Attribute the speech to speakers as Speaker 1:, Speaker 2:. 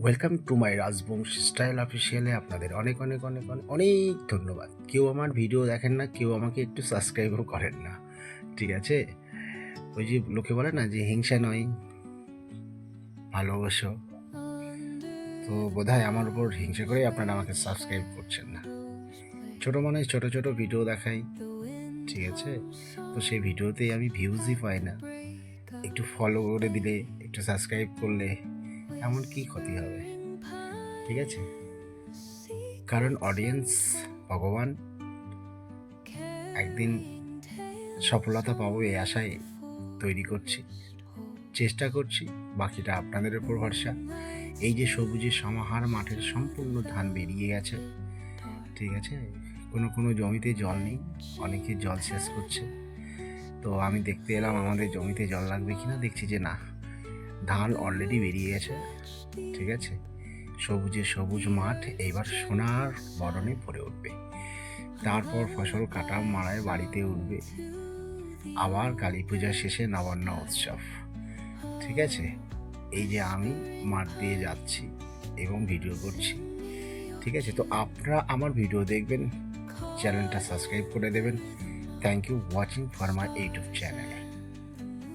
Speaker 1: Welcome to my Rajbanshi style অফিসিয়ালে আপনাদের অনেক অনেক অনেক অনেক অনেক ধন্যবাদ। কেউ আমার ভিডিও দেখেন না, কেউ আমাকে একটু সাবস্ক্রাইবও করেন না, ঠিক আছে? ওই যে লোকে বলে না যে হিংসা নয় ভালোবাসো, তো বোধহয় আমার উপর হিংসা করেই আপনারা আমাকে সাবস্ক্রাইব করছেন না। ছোটো মানে ছোটো ছোটো ভিডিও দেখাই, ঠিক আছে? তো সেই ভিডিওতেই আমি ভিউজই পাই না। একটু ফলো করে দিলে, একটু সাবস্ক্রাইব করলে এমন কি ক্ষতি হবে, ঠিক আছে? কারণ অডিয়েন্স ভগবান, একদিন সফলতা পাবো এই আশায় তৈরি করছি, চেষ্টা করছি। বাকিটা আপনাদের উপর ভরসা। এই যে সবুজের সমাহার, মাঠের সম্পূর্ণ ধান বেরিয়ে গেছে, ঠিক আছে? কোনো কোনো জমিতে জল নেই, অনেকে জল শেষ করছে। তো আমি দেখতে এলাম আমাদের জমিতে জল লাগবে কিনা, দেখছি যে না, ধান অলরেডি বেরিয়ে গেছে, ঠিক আছে? সবুজে সবুজ মাঠ এইবার সোনার বরণে ভরে উঠবে। তারপর ফসল কাটা মাড়ায় বাড়িতে উঠবে, আবার কালী পূজা শেষে নবান্ন উৎসব, ঠিক আছে? এই যে আমি মাঠ দিয়ে যাচ্ছি এবং ভিডিও করছি, ঠিক আছে? তো আপনারা আমার ভিডিও দেখবেন, চ্যানেলটা সাবস্ক্রাইব করে দেবেন। Thank you watching for my YouTube channel.